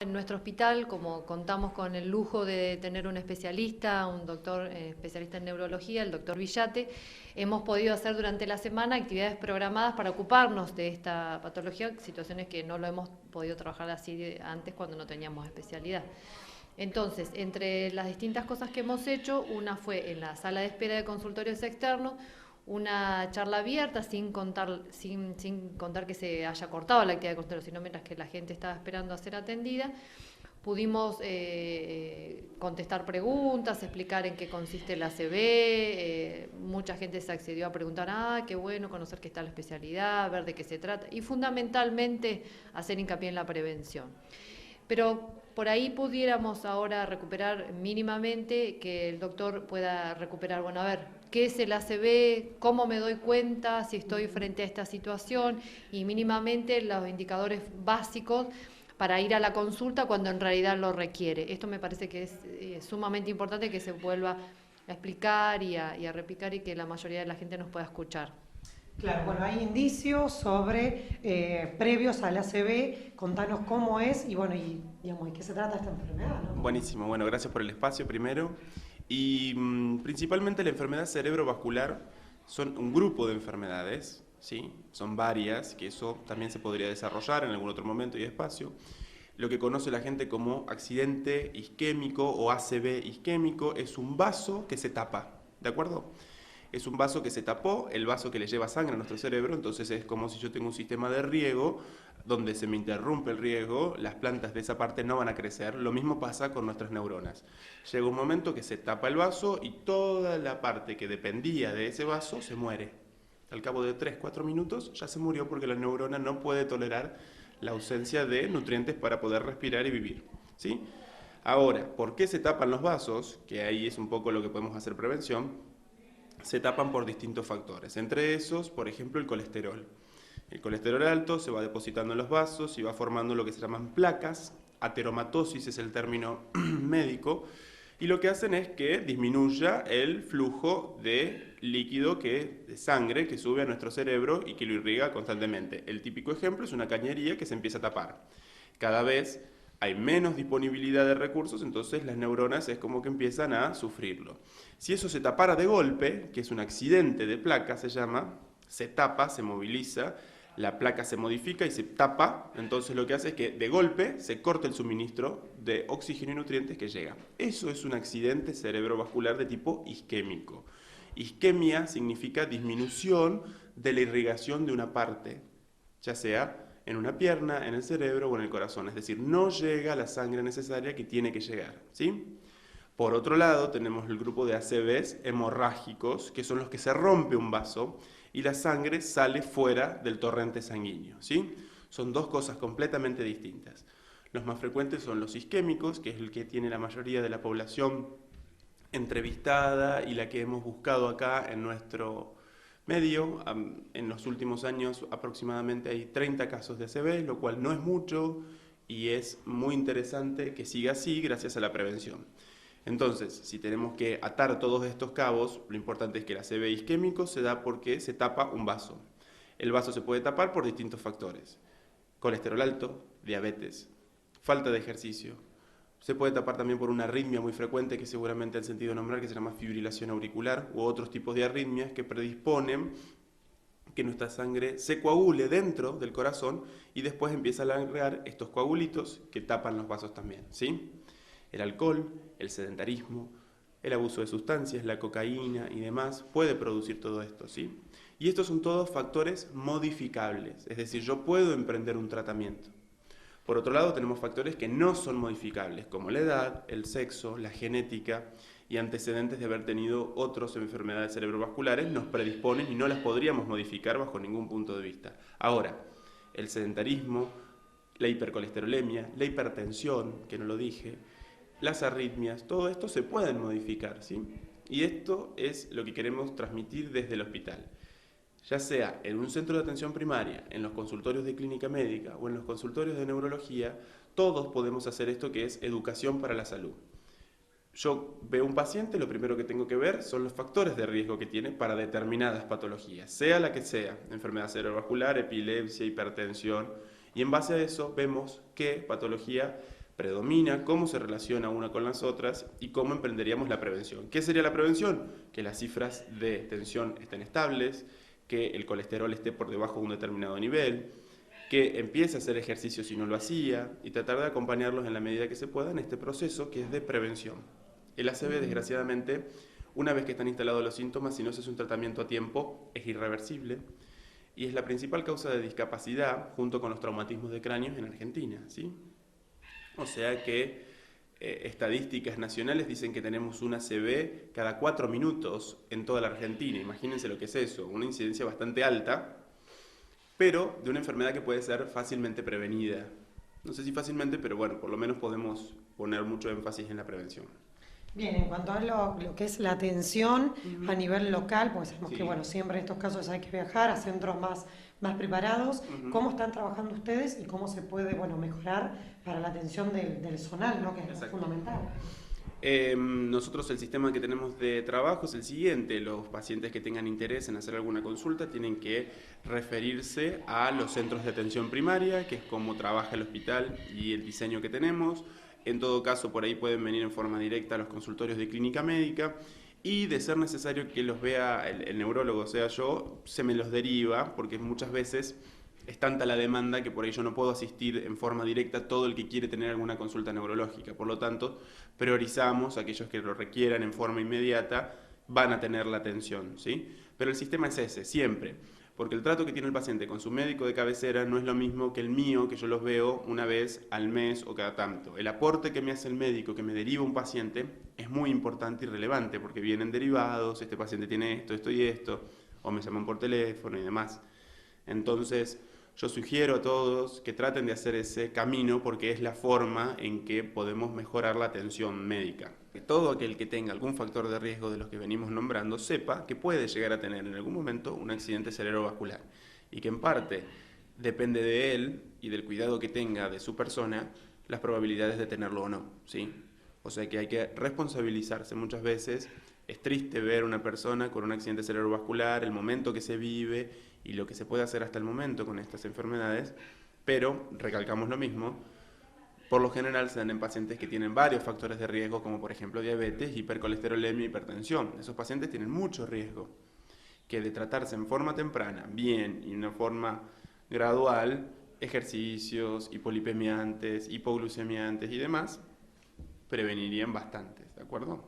En nuestro hospital, como contamos con el lujo de tener un especialista, un doctor especialista en neurología, el doctor Villate, hemos podido hacer durante la semana actividades programadas para ocuparnos de esta patología, situaciones que no lo hemos podido trabajar así antes cuando no teníamos especialidad. Entonces, entre las distintas cosas que hemos hecho, una fue en la sala de espera de consultorios externos, una charla abierta sin contar que se haya cortado la actividad de consultorio, sino mientras que la gente estaba esperando a ser atendida. Pudimos contestar preguntas, explicar en qué consiste el ACV, mucha gente se accedió a preguntar, qué bueno conocer qué está la especialidad, ver de qué se trata, y fundamentalmente hacer hincapié en la prevención. Pero por ahí pudiéramos ahora recuperar mínimamente, que el doctor pueda recuperar, bueno, a ver, ¿qué es el ACV? ¿Cómo me doy cuenta si estoy frente a esta situación? Y mínimamente los indicadores básicos para ir a la consulta cuando en realidad lo requiere. Esto me parece que es sumamente importante que se vuelva a explicar y a replicar y que la mayoría de la gente nos pueda escuchar. Claro, bueno, hay indicios sobre previos al ACV, contanos cómo es y bueno, y digamos, ¿de qué se trata esta enfermedad, ¿no? Buenísimo, bueno, gracias por el espacio primero. Y principalmente la enfermedad cerebrovascular son un grupo de enfermedades, ¿sí? Son varias, que eso también se podría desarrollar en algún otro momento y espacio. Lo que conoce la gente como accidente isquémico o ACV isquémico es un vaso que se tapa, ¿de acuerdo? Es un vaso que se tapó, el vaso que le lleva sangre a nuestro cerebro, entonces es como si yo tengo un sistema de riego donde se me interrumpe el riego, las plantas de esa parte no van a crecer, lo mismo pasa con nuestras neuronas. Llega un momento que se tapa el vaso y toda la parte que dependía de ese vaso se muere. Al cabo de 3-4 minutos ya se murió porque la neurona no puede tolerar la ausencia de nutrientes para poder respirar y vivir, ¿sí? Ahora, ¿por qué se tapan los vasos? Que ahí es un poco lo que podemos hacer prevención. Se tapan por distintos factores, entre esos, por ejemplo, el colesterol. El colesterol alto se va depositando en los vasos y va formando lo que se llaman placas, ateromatosis es el término médico, y lo que hacen es que disminuya el flujo de líquido, de sangre que sube a nuestro cerebro y que lo irriga constantemente. El típico ejemplo es una cañería que se empieza a tapar. Cada vez hay menos disponibilidad de recursos, entonces las neuronas es como que empiezan a sufrirlo. Si eso se tapara de golpe, que es un accidente de placa, se llama, se tapa, se moviliza, la placa se modifica y se tapa, entonces lo que hace es que de golpe se corta el suministro de oxígeno y nutrientes que llega. Eso es un accidente cerebrovascular de tipo isquémico. Isquemia significa disminución de la irrigación de una parte, ya sea en una pierna, en el cerebro o en el corazón, es decir, no llega la sangre necesaria que tiene que llegar, ¿sí? Por otro lado, tenemos el grupo de ACVs hemorrágicos, que son los que se rompe un vaso y la sangre sale fuera del torrente sanguíneo, ¿sí? Son dos cosas completamente distintas. Los más frecuentes son los isquémicos, que es el que tiene la mayoría de la población entrevistada y la que hemos buscado acá en nuestro medio. En los últimos años aproximadamente hay 30 casos de ACV, lo cual no es mucho y es muy interesante que siga así gracias a la prevención. Entonces, si tenemos que atar todos estos cabos, lo importante es que el ACV isquémico se da porque se tapa un vaso. El vaso se puede tapar por distintos factores: colesterol alto, diabetes, falta de ejercicio. Se puede tapar también por una arritmia muy frecuente que seguramente han sentido nombrar, que se llama fibrilación auricular, u otros tipos de arritmias que predisponen que nuestra sangre se coagule dentro del corazón y después empieza a largar estos coagulitos que tapan los vasos también, ¿sí? El alcohol, el sedentarismo, el abuso de sustancias, la cocaína y demás puede producir todo esto, ¿sí? Y estos son todos factores modificables, es decir, yo puedo emprender un tratamiento. Por otro lado, tenemos factores que no son modificables, como la edad, el sexo, la genética y antecedentes de haber tenido otras enfermedades cerebrovasculares nos predisponen y no las podríamos modificar bajo ningún punto de vista. Ahora, el sedentarismo, la hipercolesterolemia, la hipertensión, que no lo dije, las arritmias, todo esto se pueden modificar, ¿sí? Y esto es lo que queremos transmitir desde el hospital. Ya sea en un centro de atención primaria, en los consultorios de clínica médica o en los consultorios de neurología, todos podemos hacer esto que es educación para la salud. Yo veo un paciente, lo primero que tengo que ver son los factores de riesgo que tiene para determinadas patologías, sea la que sea, enfermedad cerebrovascular, epilepsia, hipertensión, y en base a eso vemos qué patología predomina, cómo se relaciona una con las otras y cómo emprenderíamos la prevención. ¿Qué sería la prevención? Que las cifras de tensión estén estables, que el colesterol esté por debajo de un determinado nivel, que empiece a hacer ejercicio si no lo hacía y tratar de acompañarlos en la medida que se pueda en este proceso que es de prevención. El ACV, desgraciadamente, una vez que están instalados los síntomas, si no se hace un tratamiento a tiempo, es irreversible y es la principal causa de discapacidad junto con los traumatismos de cráneos en Argentina, ¿sí? O sea que estadísticas nacionales dicen que tenemos un ACV cada 4 minutos en toda la Argentina. Imagínense lo que es eso, una incidencia bastante alta, pero de una enfermedad que puede ser fácilmente prevenida. No sé si fácilmente, pero bueno, por lo menos podemos poner mucho énfasis en la prevención. Bien, en cuanto a lo que es la atención a nivel local, pues sabemos Sí. que bueno, siempre en estos casos hay que viajar a centros más preparados. ¿Cómo están trabajando ustedes y cómo se puede mejorar para la atención del zonal, ¿no? Que es Exacto. fundamental? Nosotros el sistema que tenemos de trabajo es el siguiente: los pacientes que tengan interés en hacer alguna consulta tienen que referirse a los centros de atención primaria, que es cómo trabaja el hospital y el diseño que tenemos. En todo caso, por ahí pueden venir en forma directa a los consultorios de clínica médica y, de ser necesario que los vea el neurólogo, o sea yo, se me los deriva, porque muchas veces es tanta la demanda que por ahí yo no puedo asistir en forma directa a todo el que quiere tener alguna consulta neurológica. Por lo tanto, priorizamos a aquellos que lo requieran en forma inmediata, van a tener la atención, ¿sí? Pero el sistema es ese, siempre. Porque el trato que tiene el paciente con su médico de cabecera no es lo mismo que el mío, que yo los veo una vez al mes o cada tanto. El aporte que me hace el médico, que me deriva un paciente, es muy importante y relevante, porque vienen derivados, este paciente tiene esto, esto y esto, o me llaman por teléfono y demás. Entonces, yo sugiero a todos que traten de hacer ese camino porque es la forma en que podemos mejorar la atención médica. Que todo aquel que tenga algún factor de riesgo de los que venimos nombrando sepa que puede llegar a tener en algún momento un accidente cerebrovascular y que en parte depende de él y del cuidado que tenga de su persona las probabilidades de tenerlo o no, ¿sí? O sea que hay que responsabilizarse muchas veces. Es triste ver una persona con un accidente cerebrovascular, el momento que se vive y lo que se puede hacer hasta el momento con estas enfermedades, pero recalcamos lo mismo, por lo general se dan en pacientes que tienen varios factores de riesgo, como por ejemplo diabetes, hipercolesterolemia y hipertensión. Esos pacientes tienen mucho riesgo, que de tratarse en forma temprana, bien y de una forma gradual, ejercicios hipolipemiantes, hipoglucemiantes y demás, prevenirían bastante, ¿de acuerdo?